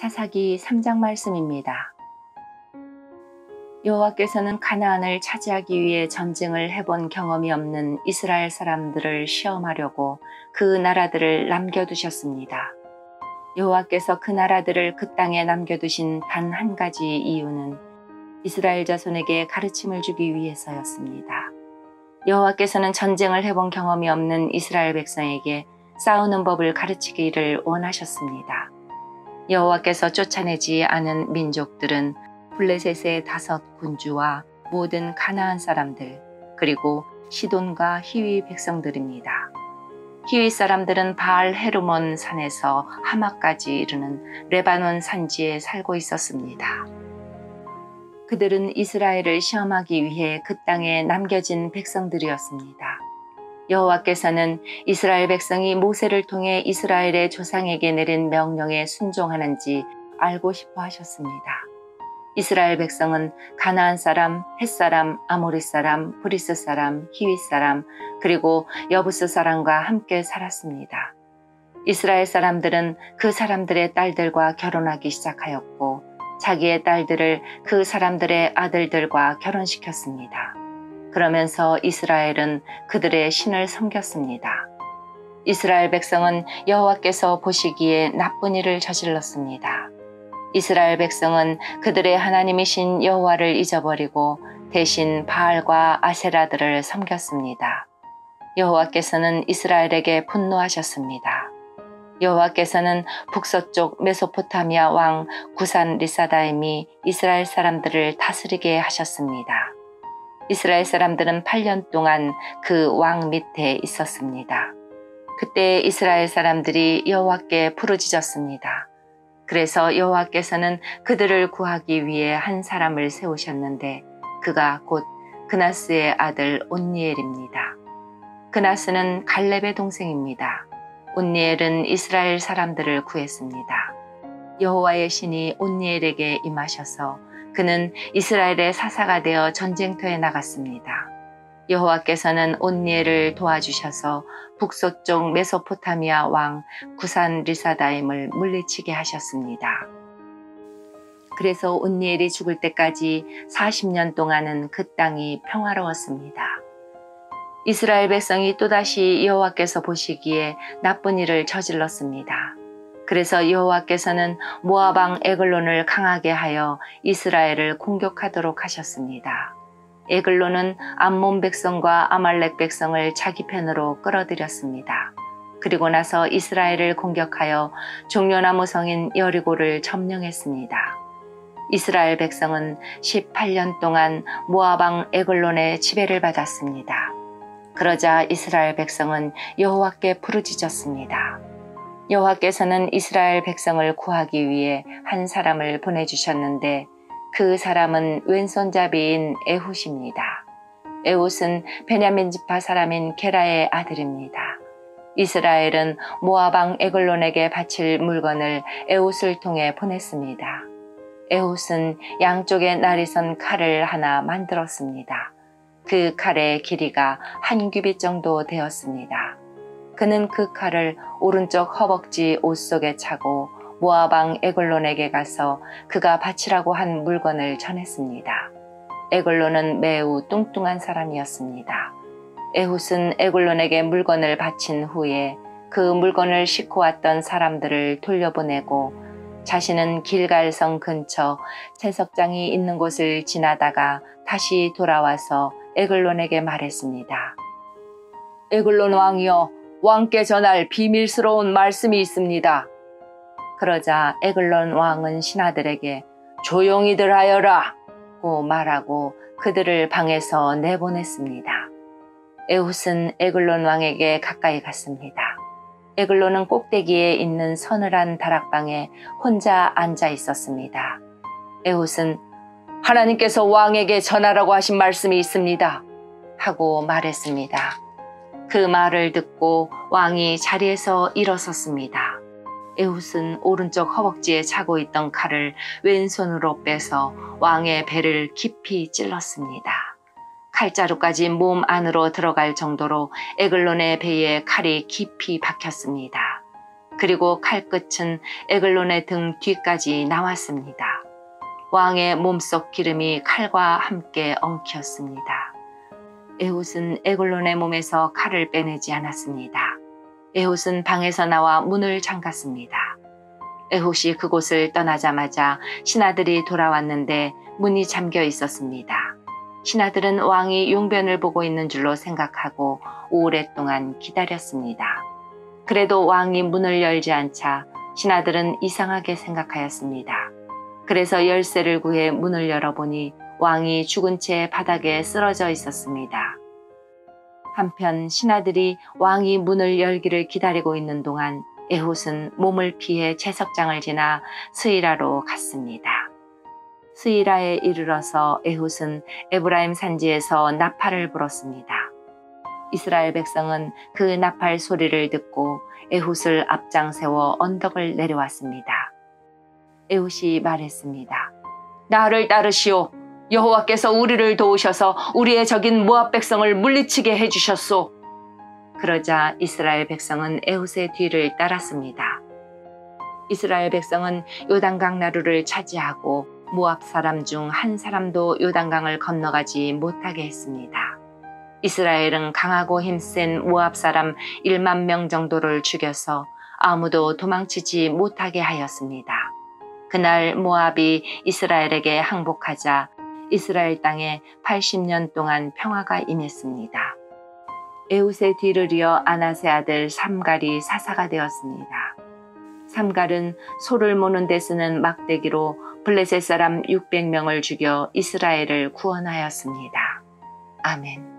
사사기 3장 말씀입니다. 여호와께서는 가나안을 차지하기 위해 전쟁을 해본 경험이 없는 이스라엘 사람들을 시험하려고 그 나라들을 남겨두셨습니다. 여호와께서 그 나라들을 그 땅에 남겨두신 단 한 가지 이유는 이스라엘 자손에게 가르침을 주기 위해서였습니다. 여호와께서는 전쟁을 해본 경험이 없는 이스라엘 백성에게 싸우는 법을 가르치기를 원하셨습니다. 여호와께서 쫓아내지 않은 민족들은 블레셋의 5 군주와 모든 가나안 사람들, 그리고 시돈과 히위 백성들입니다. 히위 사람들은 바알 헤르몬 산에서 하마까지 이르는 레바논 산지에 살고 있었습니다. 그들은 이스라엘을 시험하기 위해 그 땅에 남겨진 백성들이었습니다. 여호와께서는 이스라엘 백성이 모세를 통해 이스라엘의 조상에게 내린 명령에 순종하는지 알고 싶어 하셨습니다. 이스라엘 백성은 가나안 사람, 헷 사람, 아모리 사람, 브리스 사람, 히위 사람, 그리고 여부스 사람과 함께 살았습니다. 이스라엘 사람들은 그 사람들의 딸들과 결혼하기 시작하였고 자기의 딸들을 그 사람들의 아들들과 결혼시켰습니다. 그러면서 이스라엘은 그들의 신을 섬겼습니다. 이스라엘 백성은 여호와께서 보시기에 나쁜 일을 저질렀습니다. 이스라엘 백성은 그들의 하나님이신 여호와를 잊어버리고 대신 바알과 아세라들을 섬겼습니다. 여호와께서는 이스라엘에게 분노하셨습니다. 여호와께서는 북서쪽 메소포타미아 왕 구산 리사다임이 이스라엘 사람들을 다스리게 하셨습니다. 이스라엘 사람들은 8년 동안 그 왕 밑에 있었습니다. 그때 이스라엘 사람들이 여호와께 부르짖었습니다. 그래서 여호와께서는 그들을 구하기 위해 한 사람을 세우셨는데 그가 곧 그나스의 아들 온니엘입니다. 그나스는 갈렙의 동생입니다. 온니엘은 이스라엘 사람들을 구했습니다. 여호와의 신이 온니엘에게 임하셔서 그는 이스라엘의 사사가 되어 전쟁터에 나갔습니다. 여호와께서는 온니엘을 도와주셔서 북서쪽 메소포타미아 왕 구산 리사다임을 물리치게 하셨습니다. 그래서 온니엘이 죽을 때까지 40년 동안은 그 땅이 평화로웠습니다. 이스라엘 백성이 또다시 여호와께서 보시기에 나쁜 일을 저질렀습니다. 그래서 여호와께서는 모압 왕 에글론을 강하게 하여 이스라엘을 공격하도록 하셨습니다. 에글론은 암몬 백성과 아말렉 백성을 자기 편으로 끌어들였습니다. 그리고 나서 이스라엘을 공격하여 종려나무 성인 여리고를 점령했습니다. 이스라엘 백성은 18년 동안 모압 왕 에글론의 지배를 받았습니다. 그러자 이스라엘 백성은 여호와께 부르짖었습니다. 여호와께서는 이스라엘 백성을 구하기 위해 한 사람을 보내주셨는데 그 사람은 왼손잡이인 에훗입니다. 에훗은 베냐민 지파 사람인 게라의 아들입니다. 이스라엘은 모압 왕 에글론에게 바칠 물건을 에훗을 통해 보냈습니다. 에훗은 양쪽에 날이 선 칼을 하나 만들었습니다. 그 칼의 길이가 1규빗 정도 되었습니다. 그는 그 칼을 오른쪽 허벅지 옷 속에 차고 모압 왕 에글론에게 가서 그가 바치라고 한 물건을 전했습니다. 에글론은 매우 뚱뚱한 사람이었습니다. 에훗은 에글론에게 물건을 바친 후에 그 물건을 싣고 왔던 사람들을 돌려보내고 자신은 길갈성 근처 채석장이 있는 곳을 지나다가 다시 돌아와서 에글론에게 말했습니다. 에글론 왕이여, 왕께 전할 비밀스러운 말씀이 있습니다. 그러자 에글론 왕은 신하들에게 조용히들 하여라 고 말하고 그들을 방에서 내보냈습니다. 에훗은 에글론 왕에게 가까이 갔습니다. 에글론은 꼭대기에 있는 서늘한 다락방에 혼자 앉아 있었습니다. 에훗은 하나님께서 왕에게 전하라고 하신 말씀이 있습니다 하고 말했습니다. 그 말을 듣고 왕이 자리에서 일어섰습니다. 에훗은 오른쪽 허벅지에 차고 있던 칼을 왼손으로 빼서 왕의 배를 깊이 찔렀습니다. 칼자루까지 몸 안으로 들어갈 정도로 에글론의 배에 칼이 깊이 박혔습니다. 그리고 칼끝은 에글론의 등 뒤까지 나왔습니다. 왕의 몸속 기름이 칼과 함께 엉켰습니다. 에훗은 에글론의 몸에서 칼을 빼내지 않았습니다. 에훗은 방에서 나와 문을 잠갔습니다. 에훗이 그곳을 떠나자마자 신하들이 돌아왔는데 문이 잠겨 있었습니다. 신하들은 왕이 용변을 보고 있는 줄로 생각하고 오랫동안 기다렸습니다. 그래도 왕이 문을 열지 않자 신하들은 이상하게 생각하였습니다. 그래서 열쇠를 구해 문을 열어보니 왕이 죽은 채 바닥에 쓰러져 있었습니다. 한편 신하들이 왕이 문을 열기를 기다리고 있는 동안 에훗은 몸을 피해 채석장을 지나 스이라로 갔습니다. 스이라에 이르러서 에훗은 에브라임 산지에서 나팔을 불었습니다. 이스라엘 백성은 그 나팔 소리를 듣고 에훗을 앞장 세워 언덕을 내려왔습니다. 에훗이 말했습니다. 나를 따르시오. 여호와께서 우리를 도우셔서 우리의 적인 모압 백성을 물리치게 해주셨소. 그러자 이스라엘 백성은 에훗의 뒤를 따랐습니다. 이스라엘 백성은 요단강 나루를 차지하고 모압 사람 중 한 사람도 요단강을 건너가지 못하게 했습니다. 이스라엘은 강하고 힘센 모압 사람 1만 명 정도를 죽여서 아무도 도망치지 못하게 하였습니다. 그날 모압이 이스라엘에게 항복하자 이스라엘 땅에 80년 동안 평화가 임했습니다. 에훗의 뒤를 이어 아낫의 아들 삼갈이 사사가 되었습니다. 삼갈은 소를 모는 데 쓰는 막대기로 블레셋 사람 600명을 죽여 이스라엘을 구원하였습니다. 아멘.